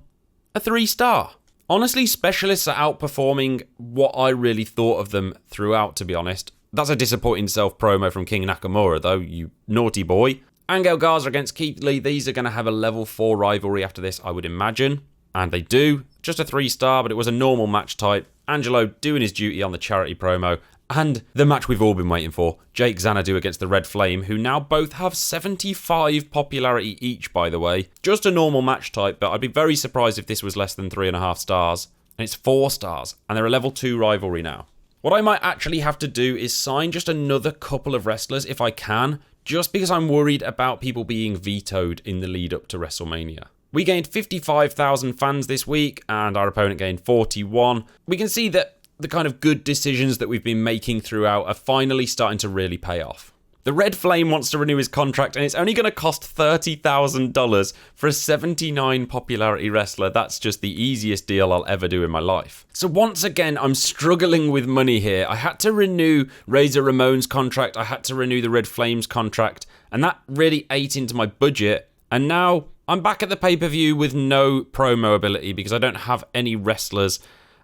A 3-star. Honestly, specialists are outperforming what I really thought of them throughout, to be honest. That's a disappointing self-promo from King Nakamura, though, you naughty boy. Angel Garza against Keith Lee. These are going to have a level 4 rivalry after this, I would imagine. And they do. Just a 3-star, but it was a normal match type. Angelo doing his duty on the charity promo. And the match we've all been waiting for. Jake Xanadu against the Red Flame, who now both have 75 popularity each, by the way. Just a normal match type, but I'd be very surprised if this was less than 3.5 stars. And it's 4 stars, and they're a level 2 rivalry now. What I might actually have to do is sign just another couple of wrestlers if I can, just because I'm worried about people being vetoed in the lead up to WrestleMania. We gained 55,000 fans this week, and our opponent gained 41. We can see that the kind of good decisions that we've been making throughout are finally starting to really pay off. The Red Flame wants to renew his contract, and it's only going to cost $30,000 for a 79 popularity wrestler. That's just the easiest deal I'll ever do in my life. So once again, I'm struggling with money here. I had to renew Razor Ramon's contract, I had to renew the Red Flame's contract, and that really ate into my budget. And now I'm back at the pay-per-view with no promo ability because I don't have any wrestlers.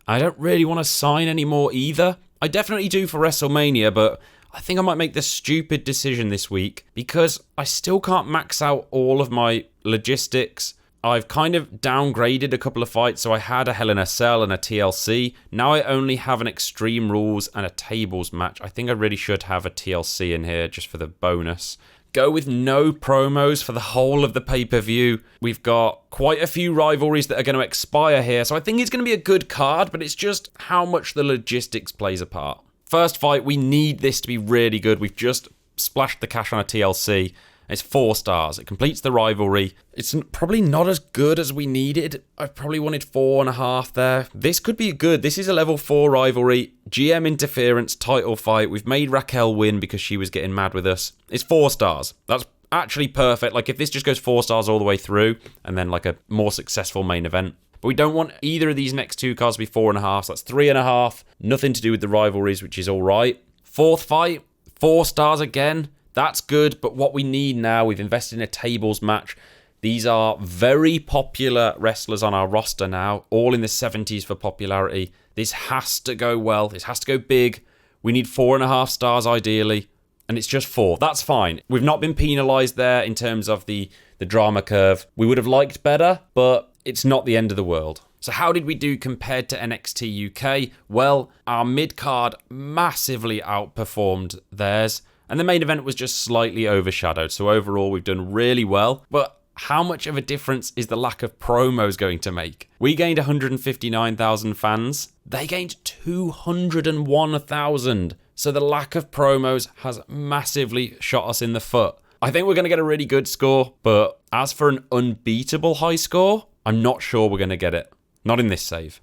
I don't really want to sign anymore either. I definitely do for WrestleMania, but I think I might make the stupid decision this week because I still can't max out all of my logistics. I've kind of downgraded a couple of fights, so I had a Hell in a Cell and a TLC. Now I only have an Extreme Rules and a tables match. I think I really should have a TLC in here just for the bonus. Go with no promos for the whole of the pay-per-view. We've got quite a few rivalries that are going to expire here, so I think it's going to be a good card, but it's just how much the logistics plays a part. First fight, we need this to be really good. We've just splashed the cash on a TLC. It's 4 stars. It completes the rivalry. It's probably not as good as we needed. I probably wanted 4.5 there. This could be good. This is a level 4 rivalry. GM interference, title fight. We've made Raquel win because she was getting mad with us. It's 4 stars. That's actually perfect. Like if this just goes 4 stars all the way through and then like a more successful main event. But we don't want either of these next 2 cards to be 4.5. So that's 3.5. Nothing to do with the rivalries, which is all right. 4th fight, 4 stars again. That's good, but what we need now, we've invested in a tables match. These are very popular wrestlers on our roster now, all in the 70s for popularity. This has to go well. This has to go big. We need 4.5 stars ideally, and it's just 4. That's fine. We've not been penalised there in terms of the drama curve. We would have liked better, but it's not the end of the world. So how did we do compared to NXT UK? Well, our mid-card massively outperformed theirs. And the main event was just slightly overshadowed. So overall, we've done really well. But how much of a difference is the lack of promos going to make? We gained 159,000 fans. They gained 201,000. So the lack of promos has massively shot us in the foot. I think we're going to get a really good score. But as for an unbeatable high score, I'm not sure we're going to get it. Not in this save.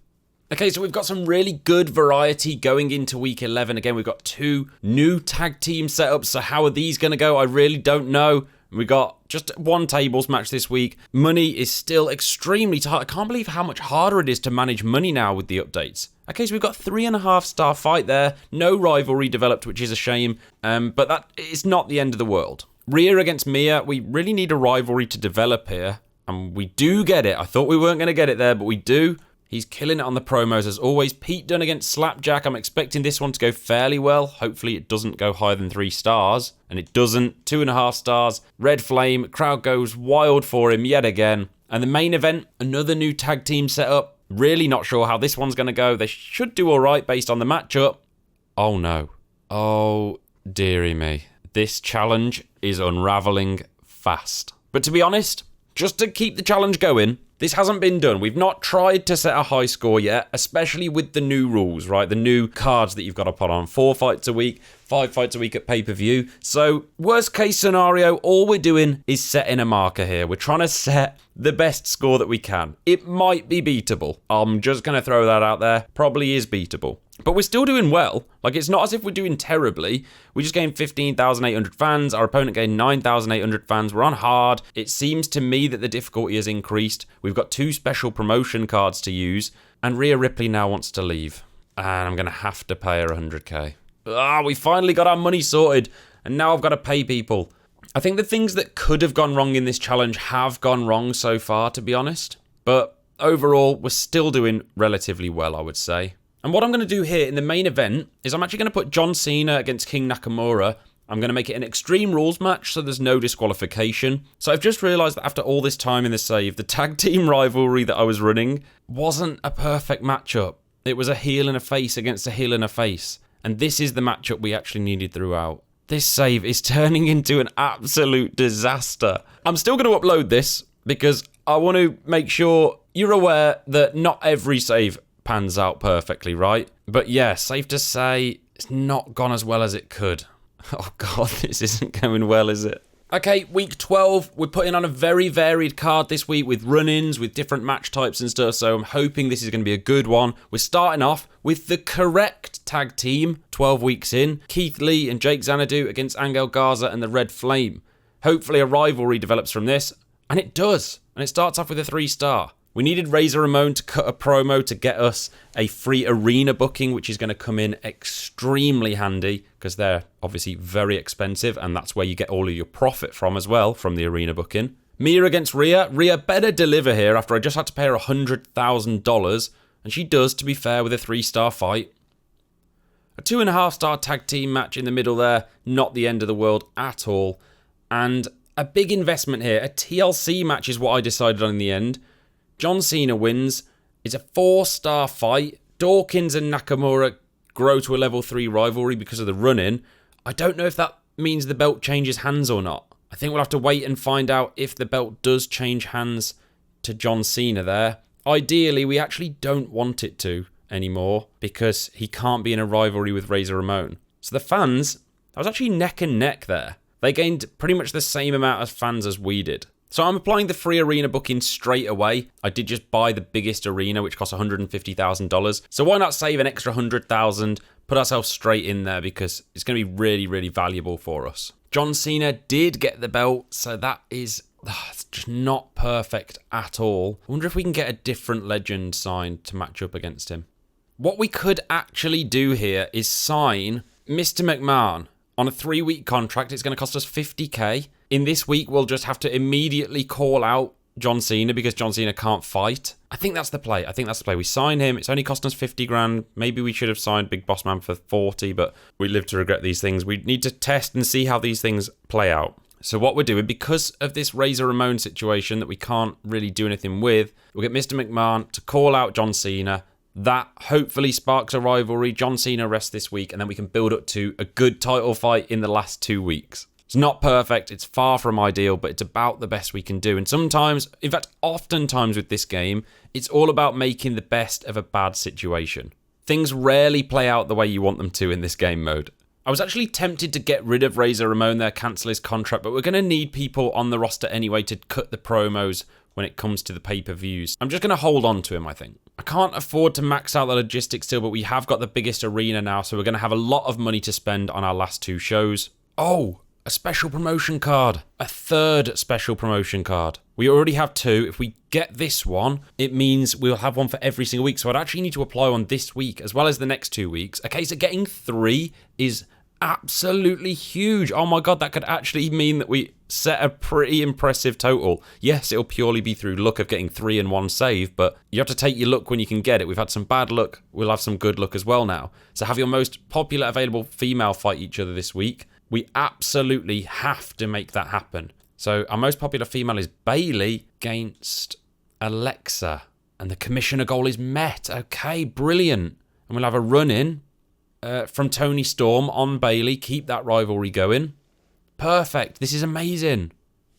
Okay, so we've got some really good variety going into week 11. Again, we've got 2 new tag team setups. So how are these going to go? I really don't know. We got just 1 tables match this week. Money is still extremely tight. I can't believe how much harder it is to manage money now with the updates. Okay, so we've got 3.5 star fight there. No rivalry developed, which is a shame. But that is not the end of the world. Rhea against Mia. We really need a rivalry to develop here. And we do get it. I thought we weren't going to get it there, but we do. He's killing it on the promos as always. Pete Dunne against Slapjack. I'm expecting this one to go fairly well. Hopefully it doesn't go higher than 3 stars. And it doesn't. 2.5 stars. Red Flame. Crowd goes wild for him yet again. And the main event, another new tag team setup. Really not sure how this one's going to go. They should do all right based on the matchup. Oh no. Oh dearie me. This challenge is unraveling fast. But to be honest, just to keep the challenge going, this hasn't been done. We've not tried to set a high score yet, especially with the new rules, right? The new cards that you've got to put on. 4 fights a week, 5 fights a week at pay-per-view. So, worst case scenario, all we're doing is setting a marker here. We're trying to set the best score that we can. It might be beatable. I'm just going to throw that out there. Probably is beatable. But we're still doing well. Like, it's not as if we're doing terribly. We just gained 15,800 fans. Our opponent gained 9,800 fans. We're on hard. It seems to me that the difficulty has increased. We've got 2 special promotion cards to use. And Rhea Ripley now wants to leave. And I'm going to have to pay her 100k. We finally got our money sorted. And now I've got to pay people. I think the things that could have gone wrong in this challenge have gone wrong so far, to be honest. But overall, we're still doing relatively well, I would say. And what I'm going to do here in the main event is I'm actually going to put John Cena against King Nakamura. I'm going to make it an Extreme Rules match so there's no disqualification. So I've just realised that after all this time in the save, the tag team rivalry that I was running wasn't a perfect matchup. It was a heel and a face against a heel and a face. And this is the matchup we actually needed throughout. This save is turning into an absolute disaster. I'm still going to upload this because I want to make sure you're aware that not every save pans out perfectly, right? But yeah, safe to say, it's not gone as well as it could. Oh God, this isn't going well, is it? Okay, week 12, we're putting on a very varied card this week with run-ins, with different match types and stuff, so I'm hoping this is going to be a good one. We're starting off with the correct tag team, 12 weeks in, Keith Lee and Jake Xanadu against Angel Garza and the Red Flame. Hopefully a rivalry develops from this, and it does, and it starts off with a 3-star. We needed Razor Ramon to cut a promo to get us a free arena booking, which is going to come in extremely handy because they're obviously very expensive, and that's where you get all of your profit from as well, from the arena booking. Mia against Rhea. Rhea better deliver here after I just had to pay her $100,000, and she does, to be fair, with a 3-star fight. A 2.5-star tag team match in the middle there, not the end of the world at all. And a big investment here. A TLC match is what I decided on in the end. John Cena wins. It's a 4-star fight. Dawkins and Nakamura grow to a level 3 rivalry because of the run-in. I don't know if that means the belt changes hands or not. I think we'll have to wait and find out if the belt does change hands to John Cena there. Ideally, we actually don't want it to anymore because he can't be in a rivalry with Razor Ramon. So the fans, that was actually neck and neck there. They gained pretty much the same amount of fans as we did. So I'm applying the free arena booking straight away. I did just buy the biggest arena, which costs $150,000. So why not save an extra $100,000, put ourselves straight in there because it's going to be really, really valuable for us. John Cena did get the belt, so that is it's just not perfect at all. I wonder if we can get a different legend signed to match up against him. What we could actually do here is sign Mr. McMahon on a 3-week contract. It's going to cost us $50,000. In this week, we'll just have to immediately call out John Cena because John Cena can't fight. I think that's the play. We sign him. It's only costing us $50,000. Maybe we should have signed Big Boss Man for 40, but we live to regret these things. We need to test and see how these things play out. So what we're doing, because of this Razor Ramon situation that we can't really do anything with, we'll get Mr. McMahon to call out John Cena. That hopefully sparks a rivalry. John Cena rests this week, and then we can build up to a good title fight in the last 2 weeks. It's not perfect, it's far from ideal, but it's about the best we can do. And sometimes, in fact, oftentimes with this game, it's all about making the best of a bad situation. Things rarely play out the way you want them to in this game mode. I was actually tempted to get rid of Razor Ramon there, cancel his contract, but we're going to need people on the roster anyway to cut the promos when it comes to the pay-per-views. I'm just going to hold on to him, I think. I can't afford to max out the logistics still, but we have got the biggest arena now, so we're going to have a lot of money to spend on our last 2 shows. Oh! A special promotion card. A 3rd special promotion card. We already have 2. If we get this one, it means we'll have one for every single week. So I'd actually need to apply one this week as well as the next 2 weeks. Okay, so getting 3 is absolutely huge. Oh my God, that could actually mean that we set a pretty impressive total. Yes, it'll purely be through luck of getting 3 and 1 save, but you have to take your luck when you can get it. We've had some bad luck. We'll have some good luck as well now. So have your most popular available female fight each other this week. We absolutely have to make that happen. So our most popular female is Bayley against Alexa. And the commissioner goal is met. Okay, brilliant. And we'll have a run-in from Tony Storm on Bayley. Keep that rivalry going. Perfect. This is amazing.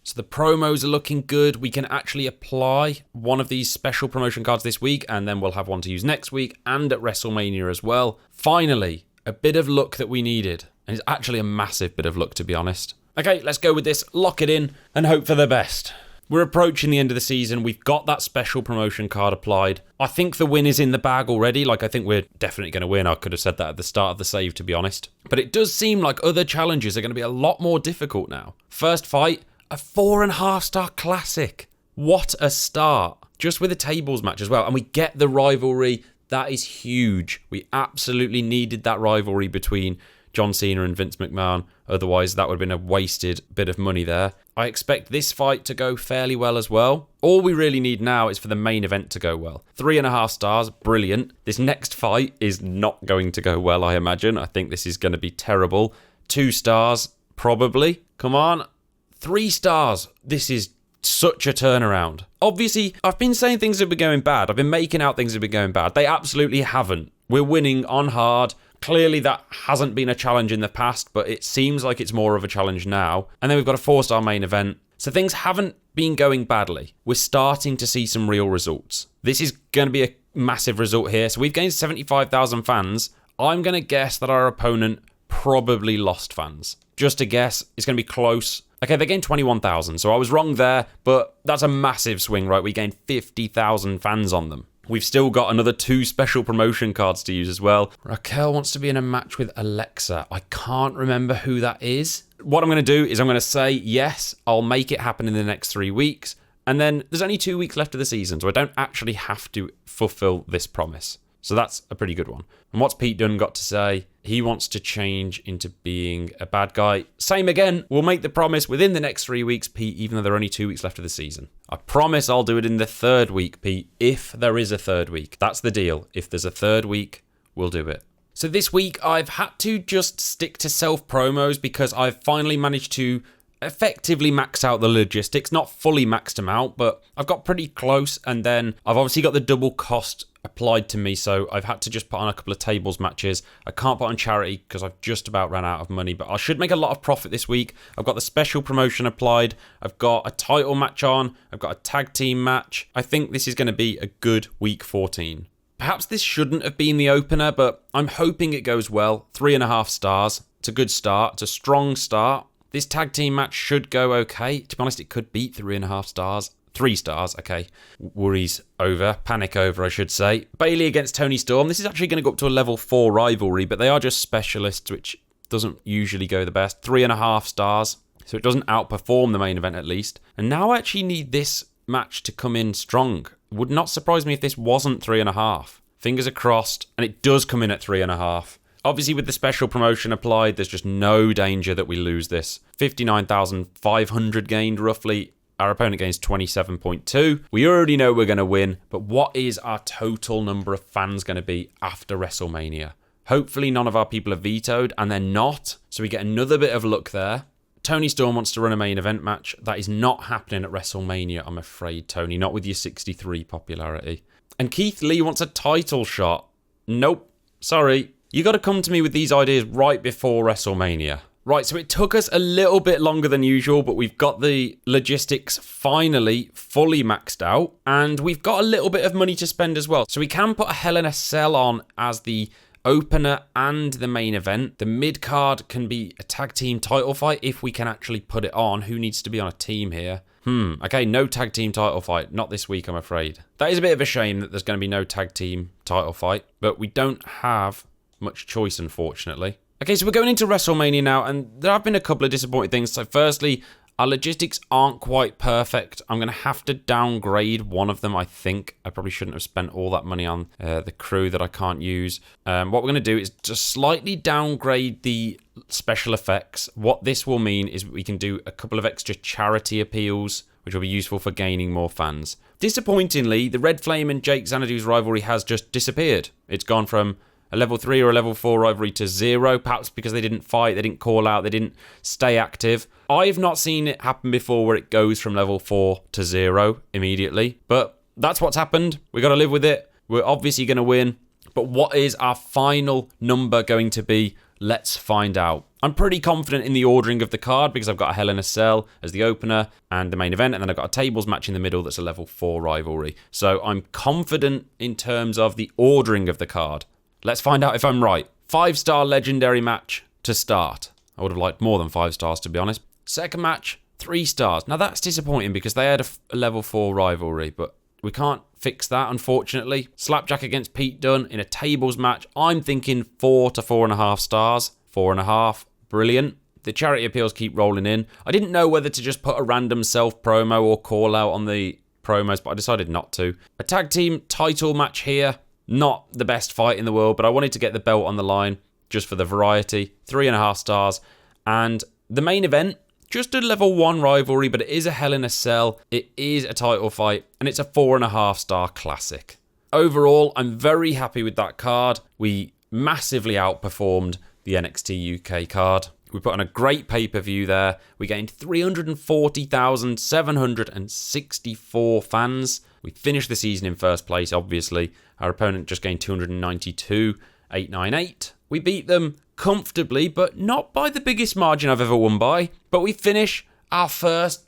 So the promos are looking good. We can actually apply one of these special promotion cards this week, and then we'll have one to use next week and at WrestleMania as well. Finally, a bit of luck that we needed. And it's actually a massive bit of luck, to be honest. Okay, let's go with this, lock it in, and hope for the best. We're approaching the end of the season. We've got that special promotion card applied. I think the win is in the bag already. I think we're definitely going to win. I could have said that at the start of the save, to be honest. But it does seem like other challenges are going to be a lot more difficult now. First fight, a 4.5-star classic. What a start. Just with a tables match as well. And we get the rivalry. That is huge. We absolutely needed that rivalry between John Cena and Vince McMahon. Otherwise, that would have been a wasted bit of money there. I expect this fight to go fairly well as well. All we really need now is for the main event to go well. 3.5 stars, brilliant. This next fight is not going to go well, I imagine. I think this is going to be terrible. 2 stars, probably. Come on. 3 stars. This is such a turnaround. Obviously, I've been saying things have been going bad. I've been making out things have been going bad. They absolutely haven't. We're winning on hard. Clearly, that hasn't been a challenge in the past, but it seems like it's more of a challenge now. And then we've got a 4-star main event. So things haven't been going badly. We're starting to see some real results. This is going to be a massive result here. So we've gained 75,000 fans. I'm going to guess that our opponent probably lost fans. Just a guess. It's going to be close. Okay, they gained 21,000, so I was wrong there, but that's a massive swing, right? We gained 50,000 fans on them. We've still got another 2 special promotion cards to use as well. Raquel wants to be in a match with Alexa. I can't remember who that is. What I'm going to do is I'm going to say, yes, I'll make it happen in the next 3 weeks. And then there's only 2 weeks left of the season, so I don't actually have to fulfill this promise. So that's a pretty good one. And what's Pete Dunne got to say? He wants to change into being a bad guy. Same again. We'll make the promise within the next 3 weeks, Pete, even though there are only 2 weeks left of the season. I promise I'll do it in the 3rd week, Pete, if there is a 3rd week. That's the deal. If there's a 3rd week, we'll do it. So this week, I've had to just stick to self-promos because I've finally managed to effectively max out the logistics. Not fully maxed them out, but I've got pretty close. And then I've obviously got the double cost applied to me, so I've had to just put on a couple of tables matches. I can't put on charity because I've just about ran out of money, but I should make a lot of profit this week. I've got the special promotion applied. I've got a title match on. I've got a tag team match. I think this is going to be a good week 14. Perhaps this shouldn't have been the opener, but I'm hoping it goes well. 3.5 stars. It's a good start. It's a strong start. This tag team match should go okay. To be honest, it could beat 3.5 stars. 3 stars, okay. Worries over. Panic over, I should say. Bailey against Toni Storm. This is actually going to go up to a level 4 rivalry, but they are just specialists, which doesn't usually go the best. 3.5 stars, so it doesn't outperform the main event at least. And now I actually need this match to come in strong. Would not surprise me if this wasn't 3.5. Fingers are crossed, and it does come in at 3.5. Obviously, with the special promotion applied, there's just no danger that we lose this. 59,500 gained, roughly. Our opponent gains 27.2. We already know we're going to win, but what is our total number of fans going to be after WrestleMania? Hopefully none of our people are vetoed, and they're not, so we get another bit of luck there. Toni Storm wants to run a main event match. That is not happening at WrestleMania, I'm afraid, Tony. Not with your 63 popularity. And Keith Lee wants a title shot. Nope. Sorry. You got to come to me with these ideas right before WrestleMania. Right, so it took us a little bit longer than usual, but we've got the logistics finally fully maxed out, and we've got a little bit of money to spend as well. So we can put a Hell in a Cell on as the opener and the main event. The mid card can be a tag team title fight if we can actually put it on. Who needs to be on a team here? Okay, no tag team title fight. Not this week, I'm afraid. That is a bit of a shame that there's going to be no tag team title fight, but we don't have much choice, unfortunately. Okay, so we're going into WrestleMania now, and there have been a couple of disappointing things. So firstly, our logistics aren't quite perfect. I'm going to have to downgrade one of them, I think. I probably shouldn't have spent all that money on the crew that I can't use. What we're going to do is just slightly downgrade the special effects. What this will mean is we can do a couple of extra charity appeals, which will be useful for gaining more fans. Disappointingly, the Red Flame and Jake Xanadu's rivalry has just disappeared. It's gone from a level 3 or a level 4 rivalry to 0, perhaps because they didn't fight, they didn't call out, they didn't stay active. I've not seen it happen before where it goes from level 4 to 0 immediately, but that's what's happened. We got to live with it. We're obviously going to win, but what is our final number going to be? Let's find out. I'm pretty confident in the ordering of the card because I've got a Hell in a Cell as the opener and the main event, and then I've got a tables match in the middle that's a level 4 rivalry. So I'm confident in terms of the ordering of the card. Let's find out if I'm right. 5-star legendary match to start. I would have liked more than 5 stars, to be honest. Second match, 3 stars. Now that's disappointing because they had a level 4 rivalry, but we can't fix that, unfortunately. Slapjack against Pete Dunne in a tables match. I'm thinking 4 to 4.5 stars. 4.5, brilliant. The charity appeals keep rolling in. I didn't know whether to just put a random self-promo or call out on the promos, but I decided not to. A tag team title match here. Not the best fight in the world, but I wanted to get the belt on the line just for the variety. 3.5 stars. And the main event, just a level 1 rivalry, but it is a Hell in a Cell. It is a title fight, and it's a 4.5 star classic. Overall, I'm very happy with that card. We massively outperformed the NXT UK card. We put on a great pay-per-view there. We gained 340,764 fans. We finished the season in first place, obviously. Our opponent just gained 292,898. We beat them comfortably, but not by the biggest margin I've ever won by. But we finish our first,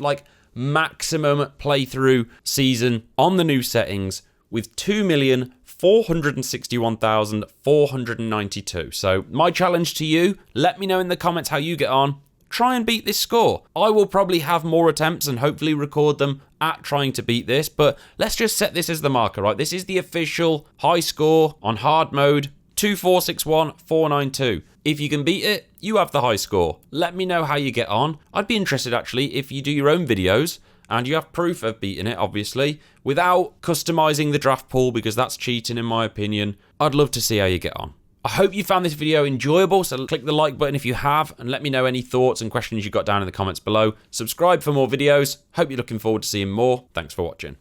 maximum playthrough season on the new settings with 2,500,000 461,492. So my challenge to you, let me know in the comments how you get on. Try and beat this score. I will probably have more attempts and hopefully record them at trying to beat this, but let's just set this as the marker, right? This is the official high score on hard mode, 2461492. If you can beat it, you have the high score. Let me know how you get on. I'd be interested actually if you do your own videos and you have proof of beating it, obviously, without customizing the draft pool, because that's cheating in my opinion. I'd love to see how you get on. I hope you found this video enjoyable, so click the like button if you have, and let me know any thoughts and questions you got down in the comments below. Subscribe for more videos. Hope you're looking forward to seeing more. Thanks for watching.